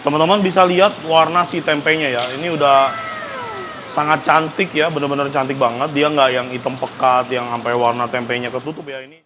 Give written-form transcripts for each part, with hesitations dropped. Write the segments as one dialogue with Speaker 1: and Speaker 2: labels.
Speaker 1: Teman-teman bisa lihat warna si tempenya ya. Ini udah sangat cantik ya, bener-bener cantik banget. Dia nggak yang hitam pekat, yang sampai warna tempenya ketutup ya ini.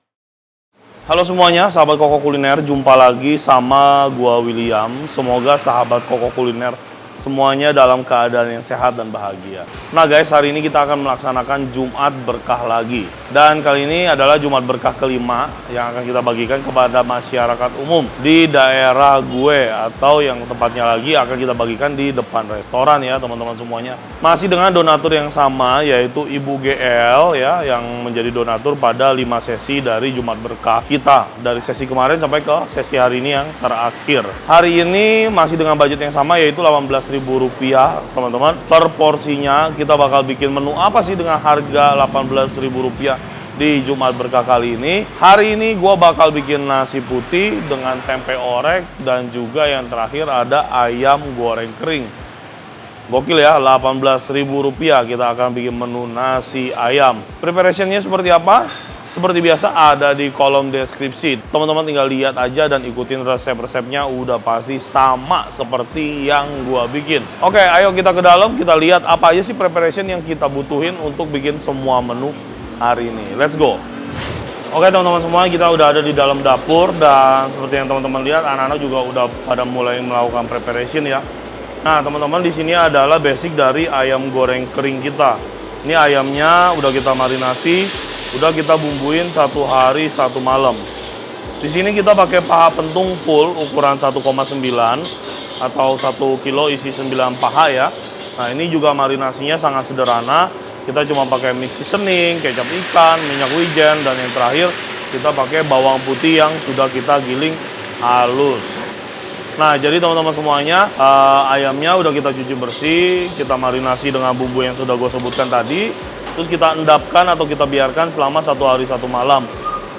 Speaker 1: Halo semuanya, sahabat Koko Kuliner, jumpa lagi sama gua William. Semoga sahabat Koko Kuliner semuanya dalam keadaan yang sehat dan bahagia. Nah guys, hari ini kita akan melaksanakan Jumat Berkah lagi. Dan kali ini adalah Jumat Berkah kelima yang akan kita bagikan kepada masyarakat umum di daerah gue, atau yang tepatnya lagi akan kita bagikan di depan restoran ya teman-teman semuanya. Masih dengan donatur yang sama, yaitu Ibu GL ya, yang menjadi donatur pada 5 sesi dari Jumat Berkah kita. Dari sesi kemarin sampai ke sesi hari ini yang terakhir. Hari ini masih dengan budget yang sama, yaitu Rp18.000 teman-teman per porsinya. Kita bakal bikin menu apa sih dengan harga Rp18.000 di Jumat Berkah kali ini. Hari ini gue bakal bikin nasi putih dengan tempe orek, dan juga yang terakhir ada ayam goreng kering. Gokil ya, Rp18.000 kita akan bikin menu nasi ayam. Preparationnya seperti apa? Seperti biasa ada di kolom deskripsi. Teman-teman tinggal lihat aja dan ikutin resep-resepnya, udah pasti sama seperti yang gua bikin. Oke, ayo kita ke dalam, kita lihat apa aja sih preparation yang kita butuhin untuk bikin semua menu hari ini. Let's go. Oke teman-teman semua, kita udah ada di dalam dapur, dan seperti yang teman-teman lihat, anak-anak juga udah pada mulai melakukan preparation ya. Nah teman-teman, di sini adalah basic dari ayam goreng kering kita. Ini ayamnya udah kita marinasi, udah kita bumbuin 1 hari 1 malam. Di sini kita pakai paha pentung full ukuran 1,9 atau 1 kilo isi 9 paha ya. Nah ini juga marinasinya sangat sederhana. Kita cuma pakai mix seasoning, kecap ikan, minyak wijen, dan yang terakhir kita pakai bawang putih yang sudah kita giling halus. Nah jadi teman-teman semuanya, ayamnya udah kita cuci bersih, kita marinasi dengan bumbu yang sudah gue sebutkan tadi. Terus kita endapkan atau kita biarkan selama 1 hari 1 malam.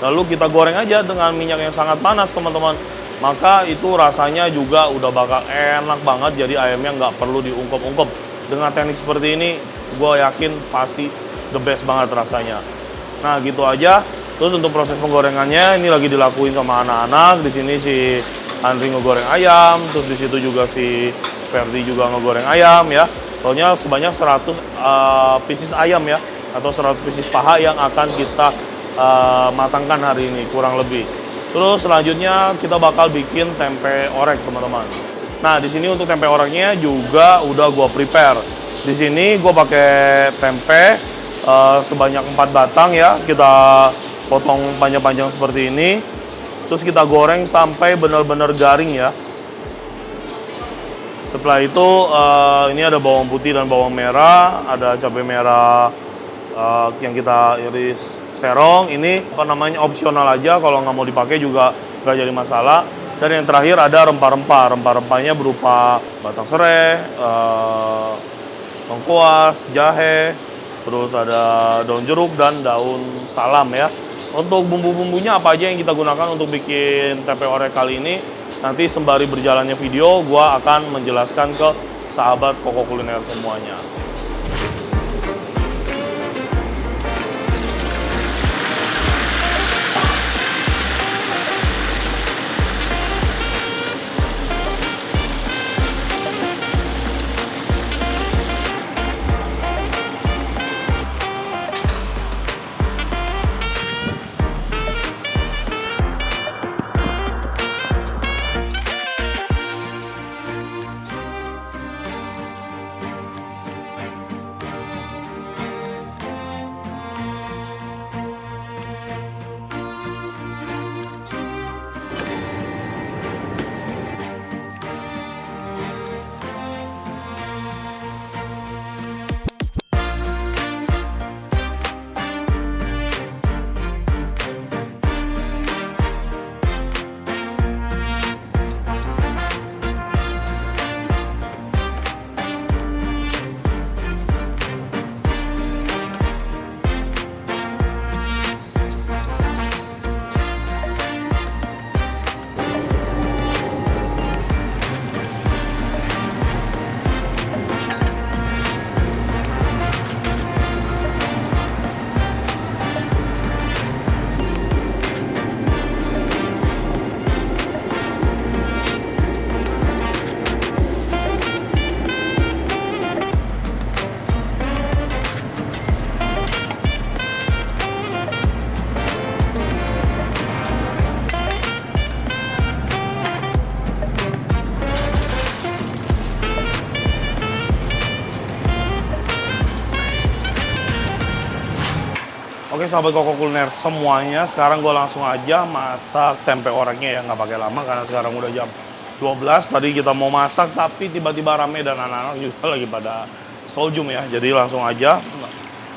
Speaker 1: Lalu kita goreng aja dengan minyak yang sangat panas teman-teman. Maka itu rasanya juga udah bakal enak banget. Jadi ayamnya nggak perlu diungkep-ungkep. Dengan teknik seperti ini, gue yakin pasti the best banget rasanya. Nah gitu aja. Terus untuk proses penggorengannya ini lagi dilakuin sama anak-anak. Di sini si Andri ngegoreng ayam. Terus di situ juga si Ferdi juga ngegoreng ayam ya. Soalnya sebanyak 100 pieces ayam ya, atau 100 pieces paha yang akan kita matangkan hari ini kurang lebih. Terus selanjutnya kita bakal bikin tempe orek teman-teman. Nah di sini untuk tempe oreknya juga udah gua prepare. Di sini gua pakai tempe sebanyak 4 batang ya, kita potong panjang-panjang seperti ini. Terus kita goreng sampai benar-benar garing ya. Setelah itu ini ada bawang putih dan bawang merah, ada cabai merah yang kita iris serong. Ini apa namanya, opsional aja, kalau nggak mau dipakai juga nggak jadi masalah. Dan yang terakhir ada rempah-rempah. Rempah-rempahnya berupa batang serai, lengkuas, jahe, terus ada daun jeruk dan daun salam ya. Untuk bumbu-bumbunya apa aja yang kita gunakan untuk bikin tempe orek kali ini, nanti sembari berjalannya video, gua akan menjelaskan ke sahabat Koko Kuliner semuanya. Oke sahabat Koko Kuliner semuanya, sekarang gue langsung aja masak tempe oreknya ya, nggak pakai lama karena sekarang udah jam 12. Tadi kita mau masak tapi tiba-tiba rame dan anak-anak juga lagi pada soljum ya, jadi langsung aja.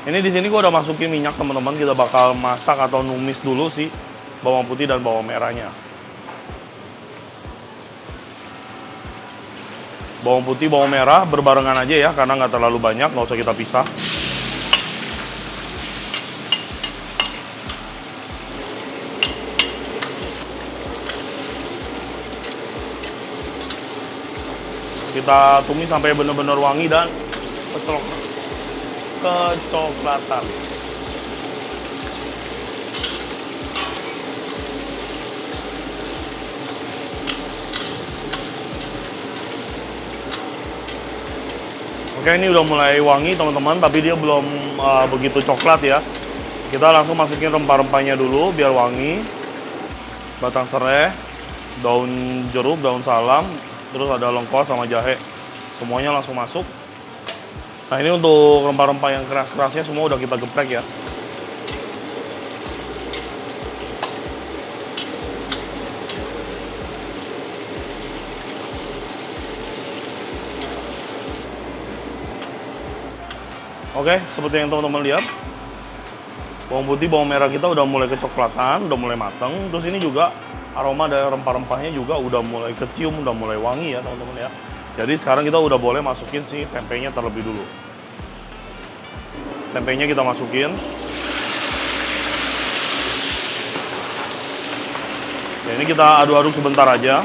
Speaker 1: Ini di sini gue udah masukin minyak teman-teman, kita bakal masak atau numis dulu sih bawang putih dan bawang merahnya. Bawang putih, bawang merah berbarengan aja ya, karena nggak terlalu banyak, nggak usah kita pisah. Kita tumis sampai benar-benar wangi dan kecoklatan. Oke, ini udah mulai wangi teman-teman, tapi dia belum begitu coklat ya. Kita langsung masukin rempah-rempahnya dulu biar wangi. Batang serai, daun jeruk, daun salam, terus ada lengkuas sama jahe. Semuanya langsung masuk. Nah, ini untuk rempah-rempah yang keras-kerasnya semua udah kita geprek ya. Oke, seperti yang teman-teman lihat, bawang putih, bawang merah kita udah mulai kecoklatan, udah mulai mateng. Terus ini juga aroma dari rempah-rempahnya juga udah mulai kecium, udah mulai wangi ya teman-teman ya. Jadi sekarang kita udah boleh masukin si tempenya terlebih dulu. Tempenya kita masukin. Ya, ini kita aduk-aduk sebentar aja.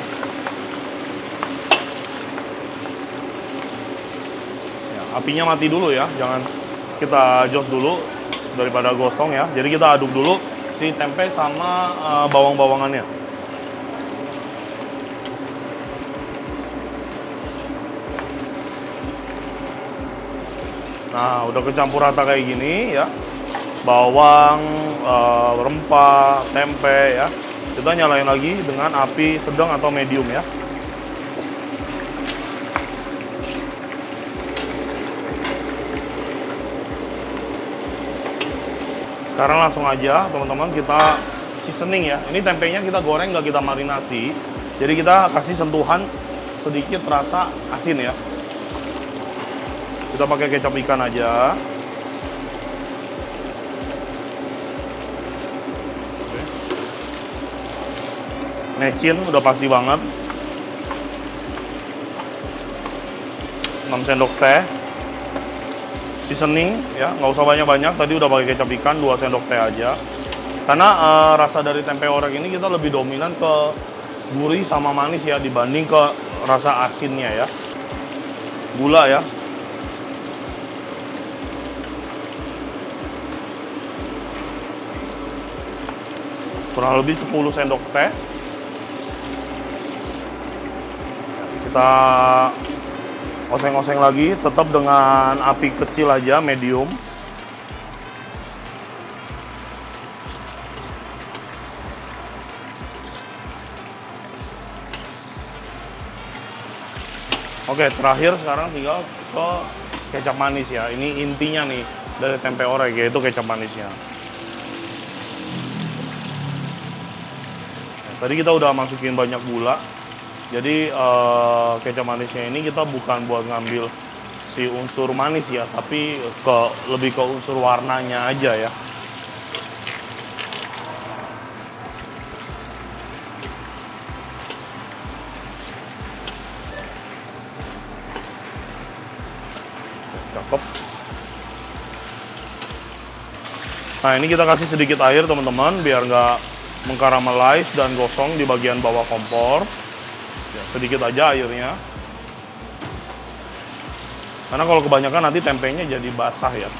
Speaker 1: Ya, apinya mati dulu ya, jangan kita jos dulu daripada gosong ya. Jadi kita aduk dulu si tempe sama bawang-bawangannya. Nah, udah kecampur rata kayak gini ya. Bawang, rempah, tempe ya. Kita nyalain lagi dengan api sedang atau medium ya. Sekarang langsung aja teman-teman kita seasoning ya. Ini tempenya kita goreng, nggak kita marinasi. Jadi kita kasih sentuhan sedikit rasa asin ya. Kita pakai kecap ikan aja. Oke. Mecin udah pasti banget. 6 sendok teh. Seasoning ya, nggak usah banyak-banyak, tadi udah pakai kecap ikan 2 sendok teh aja. Karena rasa dari tempe orek ini kita lebih dominan ke gurih sama manis ya dibanding ke rasa asinnya ya. Gula ya. Kurang lebih 10 sendok teh. Kita oseng-oseng lagi, tetap dengan api kecil aja, medium. Oke, terakhir sekarang tinggal ke kecap manis ya. Ini intinya nih dari tempe orek, yaitu kecap manisnya. Nah, tadi kita udah masukin banyak gula. Jadi kecap manisnya ini kita bukan buat ngambil si unsur manis ya, tapi lebih ke unsur warnanya aja ya. Cakep. Nah, ini kita kasih sedikit air teman-teman biar nggak mengkaramelize dan gosong di bagian bawah kompor. Ya, sedikit aja airnya. Karena kalau kebanyakan nanti tempenya jadi basah ya.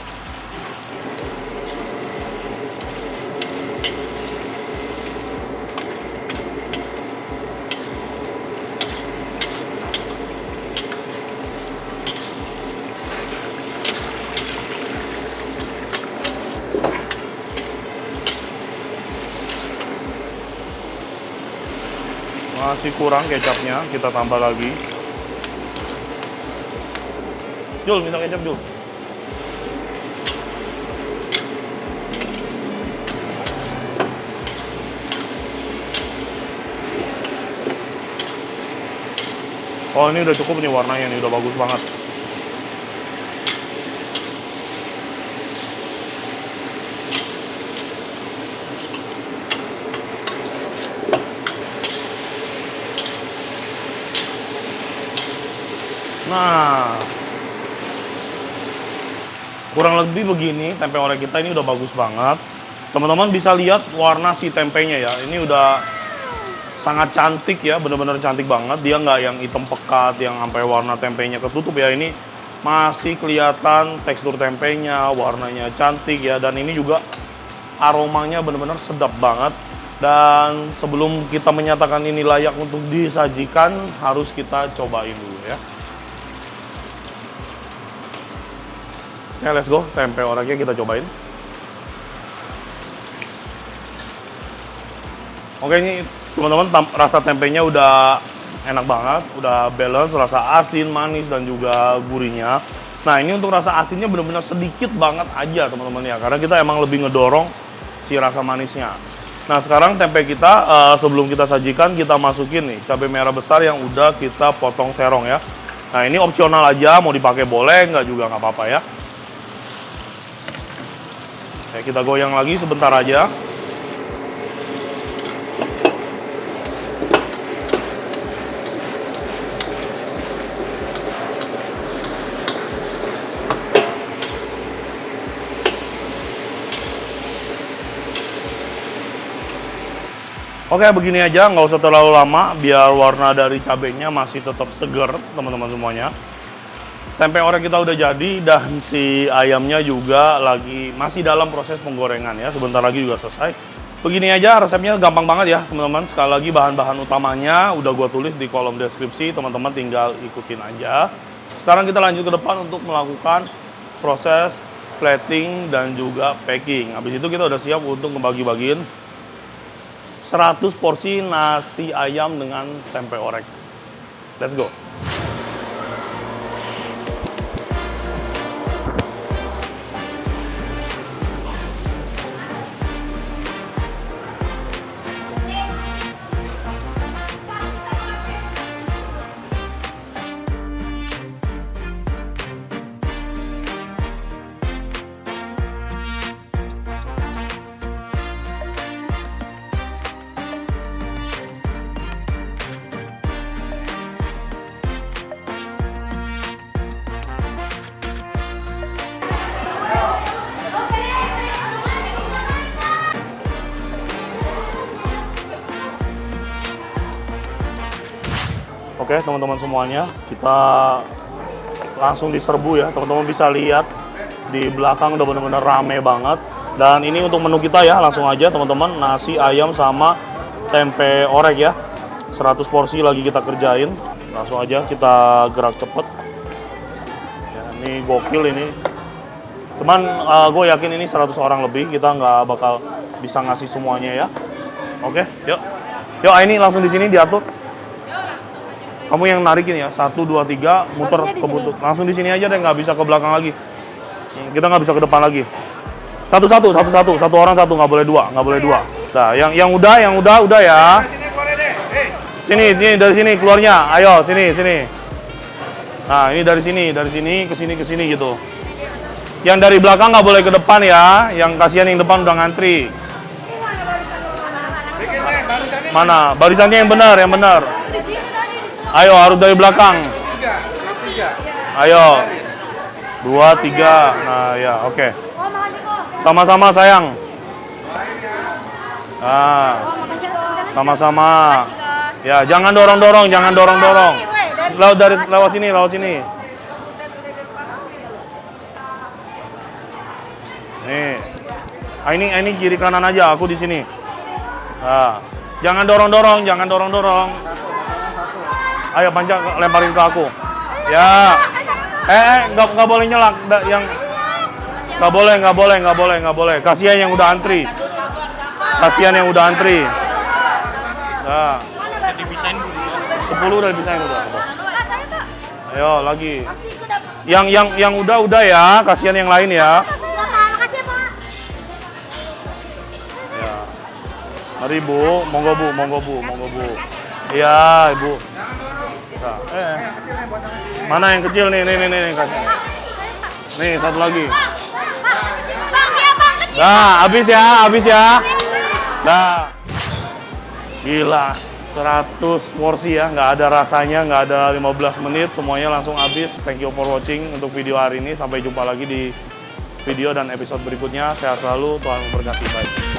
Speaker 1: Masih kurang kecapnya, kita tambah lagi. Jul, minta kecap Jul. Oh, ini udah cukup nih warnanya nih, udah bagus banget. Nah, kurang lebih begini tempe orek kita ini udah bagus banget. Teman-teman bisa lihat warna si tempenya ya. Ini udah sangat cantik ya, bener-bener cantik banget. Dia nggak yang hitam pekat, yang sampai warna tempenya ketutup ya. Ini masih kelihatan tekstur tempenya, warnanya cantik ya. Dan ini juga aromanya bener-bener sedap banget. Dan sebelum kita menyatakan ini layak untuk disajikan, harus kita cobain dulu ya. Oke, let's go. Tempe oreknya kita cobain. Oke, ini teman-teman rasa tempenya udah enak banget, udah balance, rasa asin, manis, dan juga gurihnya. Nah, ini untuk rasa asinnya benar-benar sedikit banget aja teman-teman ya, karena kita emang lebih ngedorong si rasa manisnya. Nah, sekarang tempe kita sebelum kita sajikan, kita masukin nih cabai merah besar yang udah kita potong serong ya. Nah, ini opsional aja, mau dipakai boleh, nggak juga nggak apa-apa ya. Oke, kita goyang lagi sebentar aja. Oke, begini aja, nggak usah terlalu lama, biar warna dari cabenya masih tetap seger, teman-teman semuanya. Tempe orek kita udah jadi, dan si ayamnya juga masih dalam proses penggorengan ya, sebentar lagi juga selesai. Begini aja, resepnya gampang banget ya, teman-teman. Sekali lagi, bahan-bahan utamanya udah gue tulis di kolom deskripsi, teman-teman tinggal ikutin aja. Sekarang kita lanjut ke depan untuk melakukan proses plating dan juga packing. Habis itu kita udah siap untuk ngebagi-bagiin 100 porsi nasi ayam dengan tempe orek. Let's go. Oke, teman-teman semuanya, kita langsung diserbu ya. Teman-teman bisa lihat di belakang udah benar-benar rame banget. Dan ini untuk menu kita ya, langsung aja teman-teman, nasi ayam sama tempe orek ya. 100 porsi lagi kita kerjain. Langsung aja kita gerak cepet. Ya, ini gokil ini. Cuman gue yakin ini 100 orang lebih, kita nggak bakal bisa ngasih semuanya ya. Oke, yuk. Yuk, ini langsung di sini diatur. Kamu yang narikin ya, 1, 2, 3, muter ke butut. Langsung di sini aja deh, nggak bisa ke belakang lagi. Kita nggak bisa ke depan lagi. Satu orang satu, nggak boleh dua. Nah, yang udah ya. Sini dari sini keluarnya. Ayo, sini. Nah, ini dari sini ke sini gitu. Yang dari belakang nggak boleh ke depan ya. Yang kasihan yang depan udah ngantri. Mana? Barisannya yang benar. Ayo, harus dari belakang. Ayo. 2, 3. Nah, ya, oke. Sama-sama, sayang. Nah, sama-sama. Ya, jangan dorong-dorong. Lewat sini. Nih. Ini kiri kanan aja, aku di sini. Nah, jangan dorong-dorong. Ayo panjang, lemparin ke aku. Ya. Nggak boleh nyelak. Nggak boleh. Kasihan yang udah antri. Nah. 10 udah dipisahin udah. Ayo lagi. Yang udah ya, kasihan yang lain ya. Ya. Mari Bu, monggo Bu. Iya, Ibu. Nah, mana yang kecil nih? Nih, kasih. Nih, satu lagi. Nah, habis ya. Nah, gila, 100 porsi ya, nggak ada rasanya, nggak ada 15 menit, semuanya langsung habis. Thank you for watching untuk video hari ini. Sampai jumpa lagi di video dan episode berikutnya. Sehat selalu, Tuhan memberkati. Bye.